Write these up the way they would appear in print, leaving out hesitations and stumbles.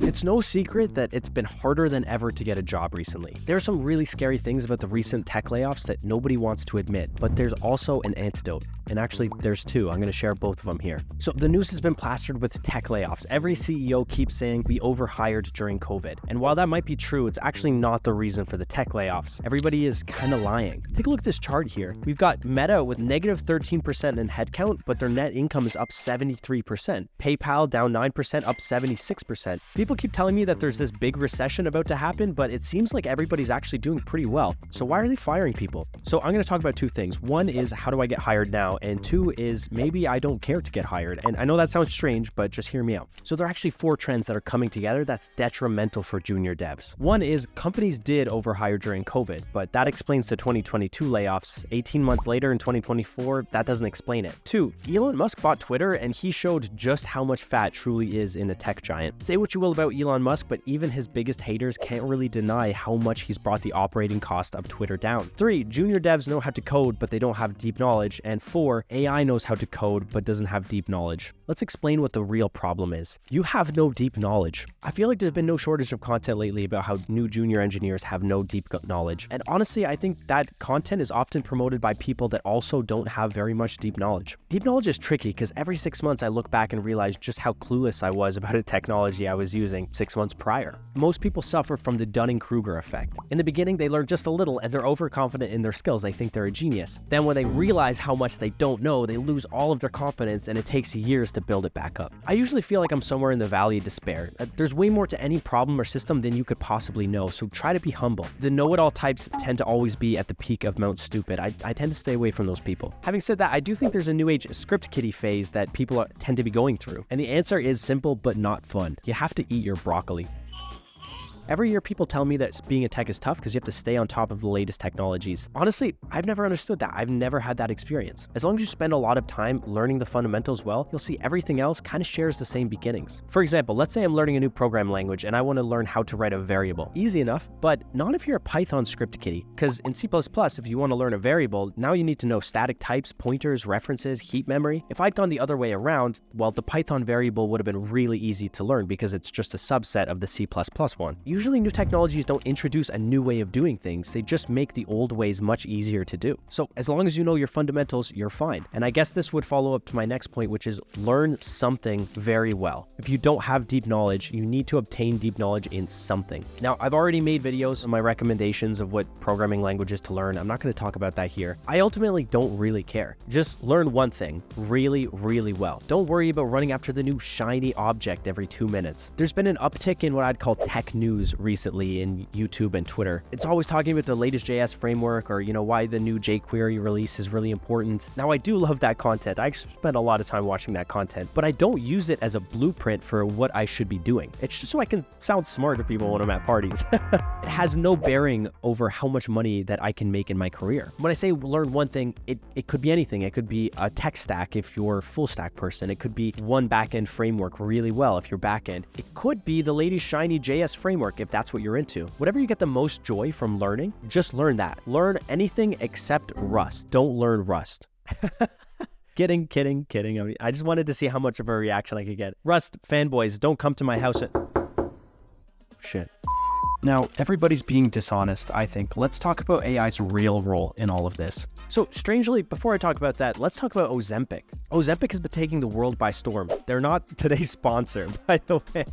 It's no secret that it's been harder than ever to get a job recently. There are some really scary things about the recent tech layoffs that nobody wants to admit, but there's also an antidote. And actually, there's two. I'm going to share both of them here. So the news has been plastered with tech layoffs. Every CEO keeps saying we overhired during COVID. And while that might be true, it's actually not the reason for the tech layoffs. Everybody is kind of lying. Take a look at this chart here. We've got Meta with negative 13% in headcount, but their net income is up 73%. PayPal down 9%, up 76%. People keep telling me that there's this big recession about to happen, but it seems like everybody's actually doing pretty well. So why are they firing people? So I'm going to talk about two things. One is, how do I get hired now? And two is, maybe I don't care to get hired. And I know that sounds strange, but just hear me out. So there are actually four trends that are coming together that's detrimental for junior devs. One is, companies did overhire during COVID, but that explains the 2022 layoffs. 18 months later in 2024, that doesn't explain it. Two, Elon Musk bought Twitter and he showed just how much fat truly is in a tech giant. Say what you will about Elon Musk, but even his biggest haters can't really deny how much he's brought the operating cost of Twitter down. Three, junior devs know how to code, but they don't have deep knowledge. And four, AI knows how to code, but doesn't have deep knowledge. Let's explain what the real problem is. You have no deep knowledge. I feel like there's been no shortage of content lately about how new junior engineers have no deep knowledge. And honestly, I think that content is often promoted by people that also don't have very much deep knowledge. Deep knowledge is tricky because every 6 months I look back and realize just how clueless I was about a technology I was using 6 months prior. Most people suffer from the Dunning-Kruger effect. In the beginning, they learn just a little and they're overconfident in their skills. They think they're a genius. Then when they realize how much they don't know, they lose all of their confidence and it takes years to build it back up. I usually feel like I'm somewhere in the valley of despair. There's way more to any problem or system than you could possibly know, so try to be humble. The know-it-all types tend to always be at the peak of Mount Stupid. I tend to stay away from those people. Having said that, I do think there's a new age script kiddie phase that people tend to be going through. And the answer is simple but not fun. You have to eat your broccoli. Every year, people tell me that being a tech is tough because you have to stay on top of the latest technologies. Honestly, I've never understood that. I've never had that experience. As long as you spend a lot of time learning the fundamentals well, you'll see everything else kind of shares the same beginnings. For example, let's say I'm learning a new programming language and I want to learn how to write a variable. Easy enough, but not if you're a Python script kiddie. Because in C++, if you want to learn a variable, now you need to know static types, pointers, references, heap memory. If I'd gone the other way around, well, the Python variable would have been really easy to learn because it's just a subset of the C++ one. Usually new technologies don't introduce a new way of doing things, they just make the old ways much easier to do. So as long as you know your fundamentals, you're fine. And I guess this would follow up to my next point, which is learn something very well. If you don't have deep knowledge, you need to obtain deep knowledge in something. Now, I've already made videos on my recommendations of what programming languages to learn. I'm not going to talk about that here. I ultimately don't really care. Just learn one thing really, really well. Don't worry about running after the new shiny object every 2 minutes. There's been an uptick in what I'd call tech news recently in YouTube and Twitter. It's always talking about the latest JS framework or, why the new jQuery release is really important. Now, I do love that content. I spend a lot of time watching that content, but I don't use it as a blueprint for what I should be doing. It's just so I can sound smart to people when I'm at parties. It has no bearing over how much money that I can make in my career. When I say learn one thing, it could be anything. It could be a tech stack if you're a full stack person. It could be one backend framework really well if you're backend. It could be the latest shiny JS framework if that's what you're into. Whatever you get the most joy from learning, just learn that. Learn anything except Rust. Don't learn Rust. Kidding. I just wanted to see how much of a reaction I could get. Rust fanboys, don't come to my house at... Shit. Now, everybody's being dishonest, I think. Let's talk about AI's real role in all of this. So, strangely, before I talk about that, let's talk about Ozempic. Ozempic has been taking the world by storm. They're not today's sponsor, by the way.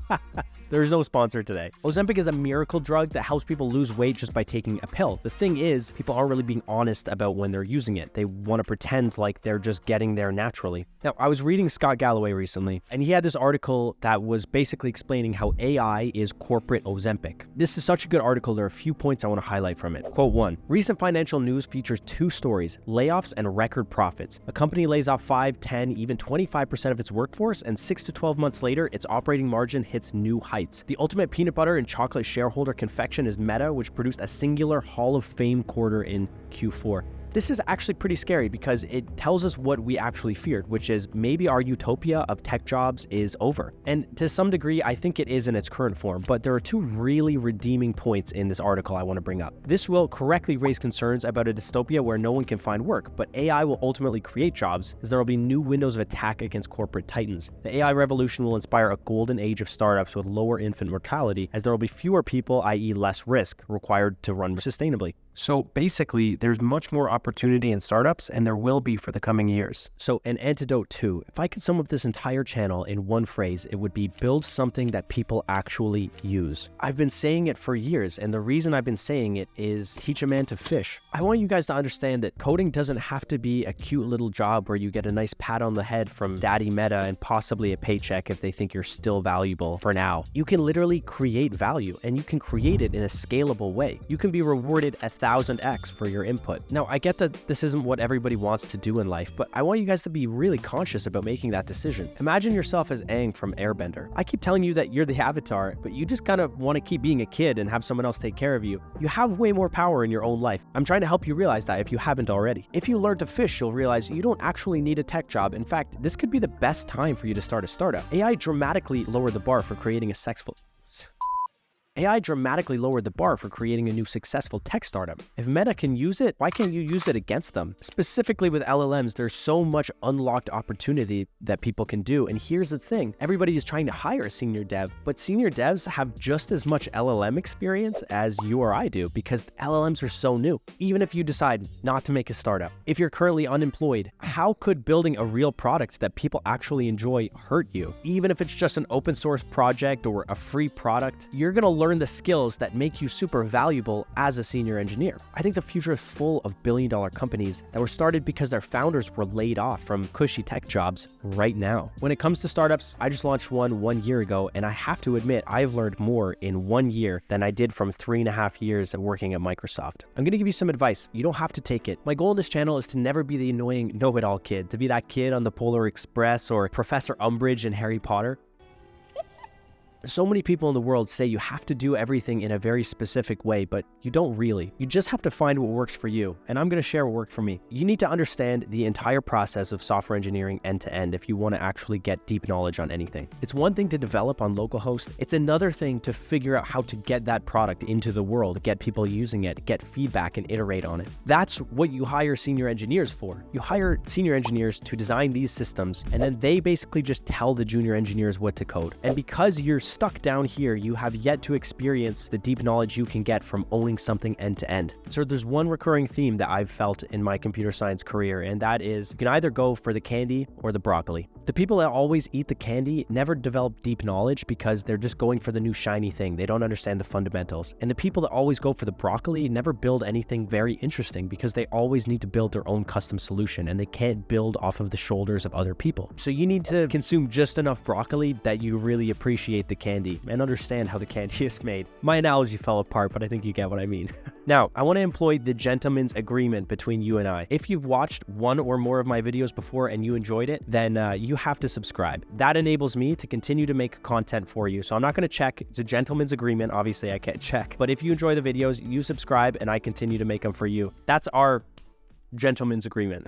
There's no sponsor today. Ozempic is a miracle drug that helps people lose weight just by taking a pill. The thing is, people aren't really being honest about when they're using it. They want to pretend like they're just getting there naturally. Now, I was reading Scott Galloway recently, and he had this article that was basically explaining how AI is corporate Ozempic. This is such a good article. There are a few points I want to highlight from it. Quote 1, recent financial news features two stories, layoffs and record profits. A company lays off 5, 10, even 25% of its workforce, and 6 to 12 months later, its operating margin hits new heights. The ultimate peanut butter and chocolate shareholder confection is Meta, which produced a singular Hall of Fame quarter in Q4. This is actually pretty scary because it tells us what we actually feared, which is maybe our utopia of tech jobs is over. And to some degree, I think it is in its current form, but there are two really redeeming points in this article I want to bring up. This will correctly raise concerns about a dystopia where no one can find work, but AI will ultimately create jobs as there will be new windows of attack against corporate titans. The AI revolution will inspire a golden age of startups with lower infant mortality as there will be fewer people, i.e. less risk, required to run sustainably. So basically, there's much more opportunity in startups, and there will be for the coming years. So an antidote too. If I could sum up this entire channel in one phrase, it would be build something that people actually use. I've been saying it for years, and the reason I've been saying it is teach a man to fish. I want you guys to understand that coding doesn't have to be a cute little job where you get a nice pat on the head from Daddy Meta and possibly a paycheck if they think you're still valuable for now. You can literally create value, and you can create it in a scalable way. You can be rewarded 1000x for your input. Now, I get that this isn't what everybody wants to do in life, but I want you guys to be really conscious about making that decision. Imagine yourself as Aang from Airbender. I keep telling you that you're the avatar, but you just kind of want to keep being a kid and have someone else take care of you. You have way more power in your own life. I'm trying to help you realize that if you haven't already. If you learn to fish, you'll realize you don't actually need a tech job. In fact, this could be the best time for you to start a startup. AI dramatically lowered the bar for creating a new successful tech startup. If Meta can use it, why can't you use it against them? Specifically with LLMs, there's so much unlocked opportunity that people can do. And here's the thing, everybody is trying to hire a senior dev, but senior devs have just as much LLM experience as you or I do because LLMs are so new. Even if you decide not to make a startup, if you're currently unemployed, how could building a real product that people actually enjoy hurt you? Even if it's just an open source project or a free product, you're gonna learn the skills that make you super valuable as a senior engineer. I think the future is full of billion-dollar companies that were started because their founders were laid off from cushy tech jobs right now. When it comes to startups, I just launched one year ago, and I have to admit, I've learned more in 1 year than I did from 3.5 years of working at Microsoft. I'm gonna give you some advice. You don't have to take it. My goal in this channel is to never be the annoying know-it-all kid, to be that kid on the Polar Express or Professor Umbridge in Harry Potter. So many people in the world say you have to do everything in a very specific way, but you don't really. You just have to find what works for you, and I'm going to share what worked for me. You need to understand the entire process of software engineering end to end if you want to actually get deep knowledge on anything. It's one thing to develop on localhost. It's another thing to figure out how to get that product into the world, get people using it, get feedback, and iterate on it. That's what you hire senior engineers for. You hire senior engineers to design these systems, and then they basically just tell the junior engineers what to code. And because you're stuck down here, you have yet to experience the deep knowledge you can get from owning something end to end. So there's one recurring theme that I've felt in my computer science career, and that is you can either go for the candy or the broccoli. The people that always eat the candy never develop deep knowledge because they're just going for the new shiny thing. They don't understand the fundamentals. And the people that always go for the broccoli never build anything very interesting because they always need to build their own custom solution, and they can't build off of the shoulders of other people. So you need to consume just enough broccoli that you really appreciate the candy and understand how the candy is made. My analogy fell apart, but I think you get what I mean. Now, I want to employ the gentleman's agreement between you and I. If you've watched one or more of my videos before and you enjoyed it, then you have to subscribe. That enables me to continue to make content for you. So I'm not going to check. It's a gentleman's agreement. Obviously, I can't check. But if you enjoy the videos, you subscribe and I continue to make them for you. That's our gentleman's agreement.